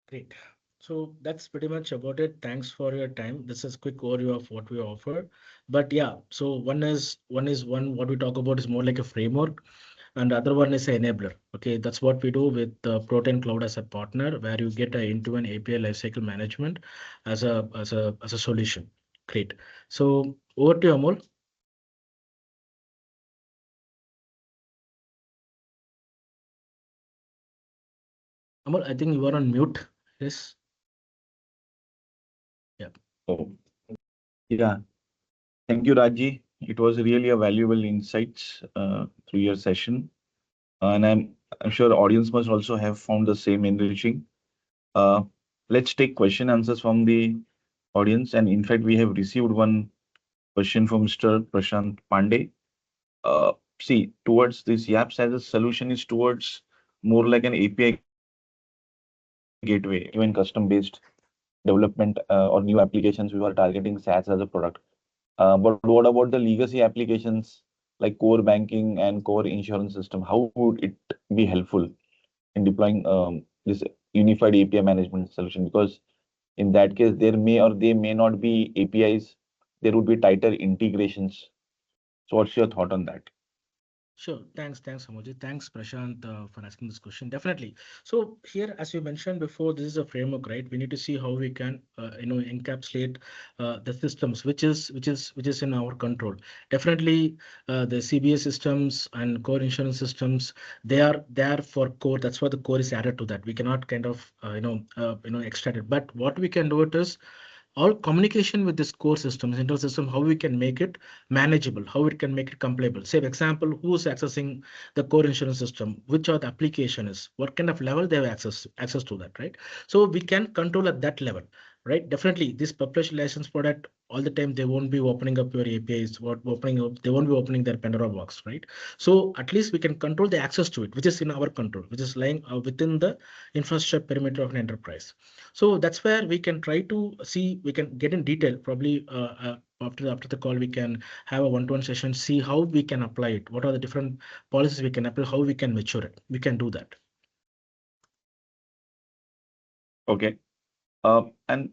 Great. So that's pretty much about it. Thanks for your time. This is quick overview of what we offer. But yeah, so one what we talk about is more like a framework, and the other one is an enabler. Okay, that's what we do with Protean Cloud as a partner, where you get a end-to-end API lifecycle management as a solution. Great. So over to you, Amol. Amol, I think you are on mute. Yes. Yeah. Oh, yeah. Thank you, Raji. It was really a valuable insights through your session, and I'm sure audience must also have found the same enriching. Uh, let's take question answers from the audience, and in fact, we have received one question from Mr. Prashant Pandey. See, towards this YAPS as a solution is towards more like an API gateway, even custom-based development or new applications. We were targeting SaaS as a product. But what about the legacy applications like core banking and core insurance system? How would it be helpful in deploying this unified API management solution? Because in that case, there may or they may not be APIs. There would be tighter integrations. So what's your thought on that? Sure. Thanks, Amojit. Thanks, Prashant, for asking this question. Definitely. So here, as you mentioned before, this is a framework, right? We need to see how we can, encapsulate the systems, which is in our control. Definitely, the CBS systems and core insurance systems, they are there for core. That's why the core is added to that. We cannot kind of, extract it. But what we can do it is all communication with this core system, central system, how we can make it manageable, how it can make it compilable. Say, for example, who's accessing the core insurance system, which are the application is, what kind of level they have access to that, right? So we can control at that level, right? Definitely, this population license product all the time they won't be opening up your APIs, what opening up, they won't be opening their Pandora box, right? So at least we can control the access to it, which is in our control, which is lying within the infrastructure perimeter of an enterprise. So that's where we can try to see, we can get in detail, probably after the call, we can have a one-to-one session, see how we can apply it, what are the different policies we can apply, how we can mature it. We can do that. Okay. And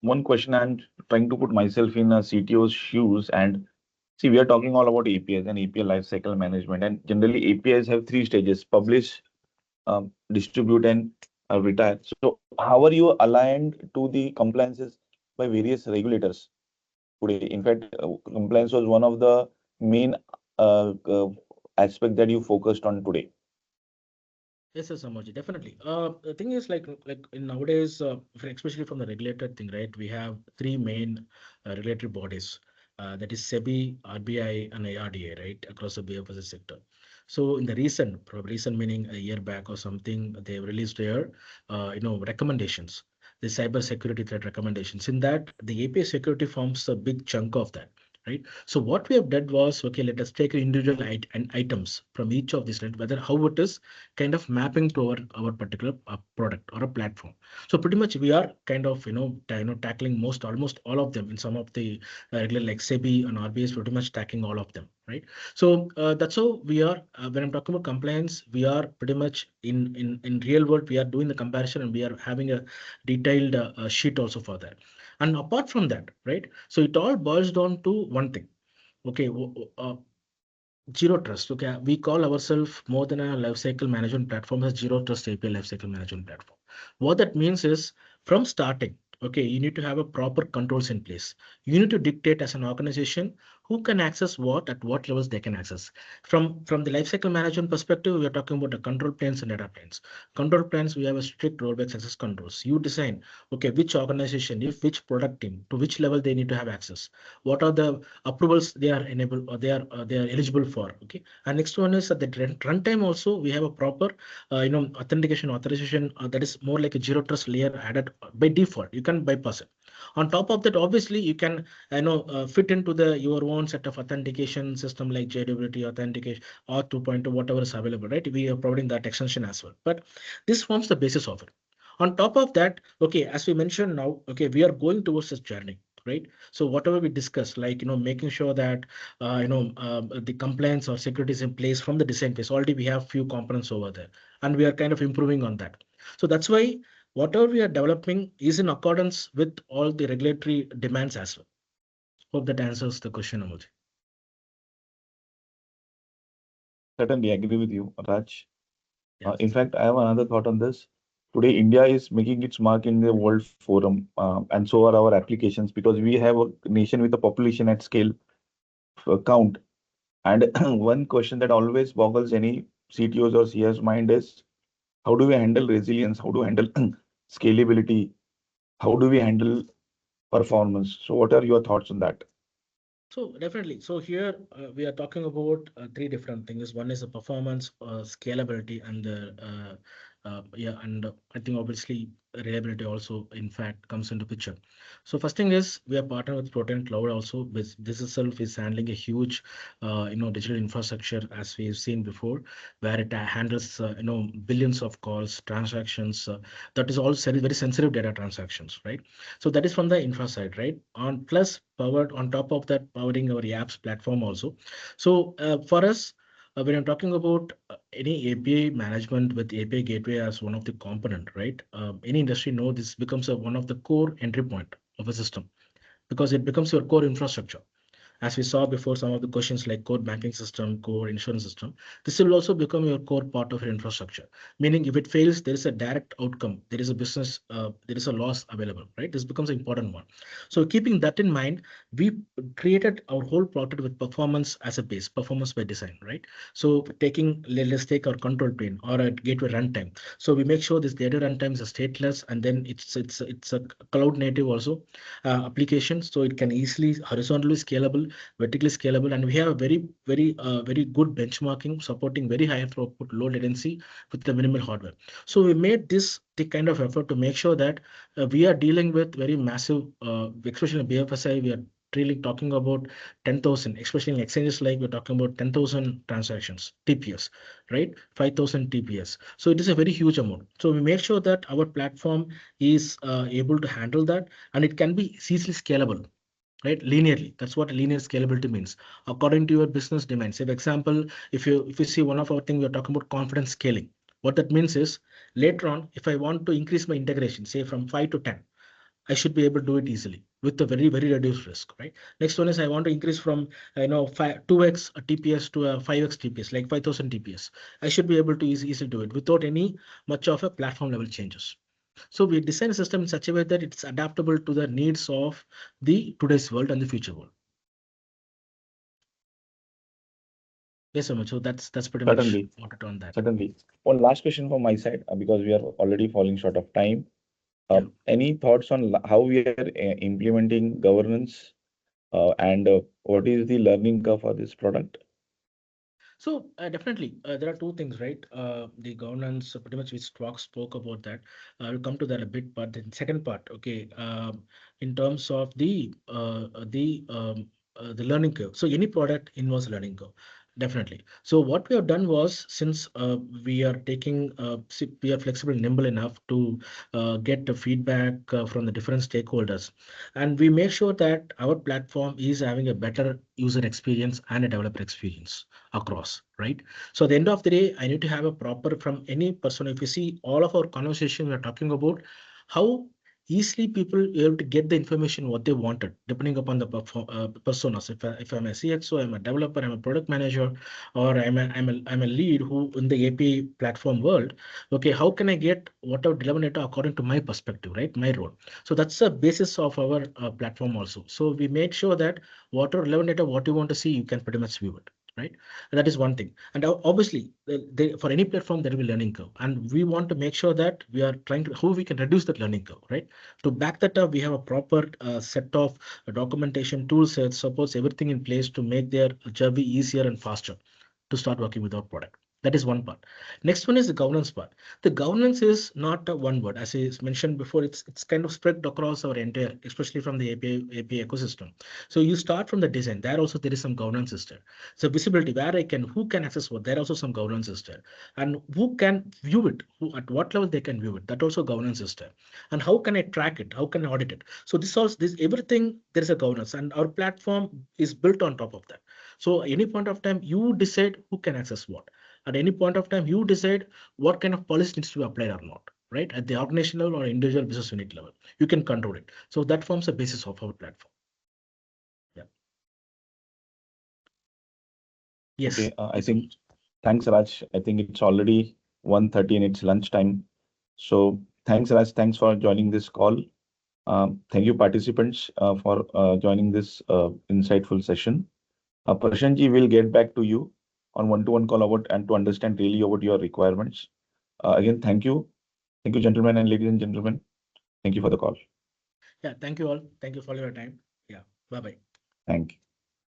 one question I'm trying to put myself in a CTO's shoes, and see, we are talking all about APIs and API lifecycle management, and generally APIs have three stages: publish, distribute, and retire. So, how are you aligned to the compliances by various regulators today? In fact, compliance was one of the main aspect that you focused on today. Yes, yes, Amarji, definitely. The thing is like in nowadays, especially from the regulated thing, right? We have three main regulatory bodies. That is SEBI, RBI, and ARDA, right, across the BFSI sector. So in the recent, probably recent meaning a year back or something, they released their, recommendations, the cyber security threat recommendations. In that, the API security forms a big chunk of that. Right. So what we have done was, okay, let us take individual items from each of these, right? Whether how it is kind of mapping to our particular product or a platform. So pretty much we are kind of tackling most almost all of them in some of the regular like SEBI and RBI is pretty much tackling all of them, right? So that's how we are. When I'm talking about compliance, we are pretty much in real world. We are doing the comparison and we are having a detailed sheet also for that. And apart from that, right? So it all boils down to one thing. Okay, Zero Trust. Okay, we call ourselves more than a lifecycle management platform as Zero Trust API lifecycle management platform. What that means is from starting, okay, you need to have a proper controls in place. You need to dictate as an organization who can access what at what levels they can access. From the lifecycle management perspective, we are talking about the control planes and data planes. Control planes, we have a strict rollback access controls. You design, okay, which organization, if which product team, to which level they need to have access. What are the approvals they are enabled or they are eligible for. Okay, and next one is at the runtime also we have a proper authentication authorization that is more like a zero trust layer added by default. You can bypass it. On top of that, obviously you can fit into the your own set of authentication system like JWT authentication or 2.0 whatever is available, right? We are providing that extension as well, but this forms the basis of it. On top of that, okay, as we mentioned now, okay, we are going towards this journey, right? So whatever we discuss, like making sure that the compliance or security is in place from the design phase. Already we have few components over there, and we are kind of improving on that. So that's why whatever we are developing is in accordance with all the regulatory demands as well. Hope that answers the question, Anuj. Certainly agree with you, Raj. In Yes. fact, I have another thought on this. Today, India is making its mark in the World Forum, and so are our applications, because we have a nation with a population at scale count. And one question that always boggles any CTO's or CS mind is, how do we handle resilience? How do we handle scalability? How do we handle performance? So, what are your thoughts on that? So definitely. So here we are talking about three different things. One is the performance, scalability, and I think obviously reliability also in fact comes into picture. So first thing is we are partnered with Protean Cloud also. This itself is handling a huge digital infrastructure as we've seen before, where it handles billions of calls, transactions. That is all very sensitive data transactions, right? So that is from the infra side, right? On plus powered on top of that, powering our apps platform also. So for us, when I'm talking about any API management with API gateway as one of the component, right? Any industry know this becomes one of the core entry point of a system because it becomes your core infrastructure. As we saw before, some of the questions like core banking system, core insurance system, this will also become your core part of your infrastructure. Meaning, if it fails, there is a direct outcome. There is a business, there is a loss available, right? This becomes an important one. So, keeping that in mind, we created our whole product with performance as a base, performance by design, right? So, let's take our control plane or a gateway runtime. So, we make sure this data runtime is a stateless, and then it's a cloud native also application, so it can easily horizontally scalable, vertically scalable, and we have a very good benchmarking supporting very high throughput, low latency with the minimal hardware. So we made this the kind of effort to make sure that we are dealing with very massive, especially in BFSI, we are really talking about 10,000, especially in exchanges like we're talking about 10,000 transactions, TPS, right? 5,000 TPS. So it is a very huge amount. So we make sure that our platform is able to handle that, and it can be easily scalable, right? Linearly. That's what linear scalability means. According to your business demands. Say, for example, if you see one of our things, we're talking about confidence scaling. What that means is later on, if I want to increase my integration, say from 5 to 10, I should be able to do it easily with a very, very reduced risk, right? Next one is I want to increase from 2x TPS to a 5x TPS, like 5000 TPS. I should be able to easily do it without any much of a platform level changes. So we design a system in such a way that it's adaptable to the needs of the today's world and the future world. Yes, Amit. So that's pretty much Certainly, what on that. certainly. One last question from my side, because we are already falling short of time. Yeah. Any thoughts on how we are implementing governance, and what is the learning curve for this product? So definitely, there are two things, right? The governance, pretty much, we spoke about that. I'll come to that a bit, but the second part, okay, in terms of the learning curve. So any product involves learning curve, definitely. So what we have done was, since we are we are flexible, and nimble enough to get the feedback from the different stakeholders, and we make sure that our platform is having a better user experience and a developer experience across, right? So at the end of the day, I need to have a proper from any person. If you see all of our conversation, we are talking about how easily people able to get the information what they wanted, depending upon the personas. If I'm a CXO, I'm a developer, I'm a product manager, or I'm a lead who in the API platform world. Okay, how can I get whatever relevant data according to my perspective, right? My role. So that's the basis of our platform also. So we make sure that whatever relevant data, what you want to see, you can pretty much view it, right? That is one thing. And obviously, for any platform, there will be learning curve. And we want to make sure that we are trying to how we can reduce that learning curve, right? To back that up, we have a proper set of documentation tool sets, supports everything in place to make their journey easier and faster to start working with our product. That is one part. Next one is the governance part. The governance is not a one word. As I mentioned before, it's kind of spread across our entire, especially from the API ecosystem. So you start from the design. There also there is some governance system. So visibility, who can access what, there also some governance system. And who can view it, at what level they can view it, that also governance system. And how can I track it? How can I audit it? So this everything, there is a governance, and our platform is built on top of that. So any point of time, you decide who can access what. At any point of time, you decide what kind of policy needs to be applied or not, right? At the organizational or individual business unit level, you can control it. So that forms the basis of our platform. Yeah. Yes. Okay, I Yes, think Anuj. thanks, Raj. I think it's already 1:30 and it's lunchtime. So thanks, Raj. Thanks for joining this call. Thank you, participants, for joining this insightful session. Prashantji will get back to you on one-to-one call about and to understand really about your requirements. Again, thank you. Thank you, gentlemen and ladies and gentlemen. Thank you for the call. Yeah. Thank you all. Thank you for your time. Yeah. Bye bye. Thank you.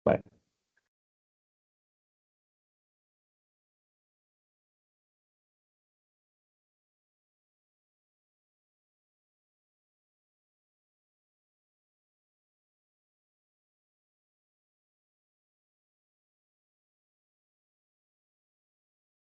Bye.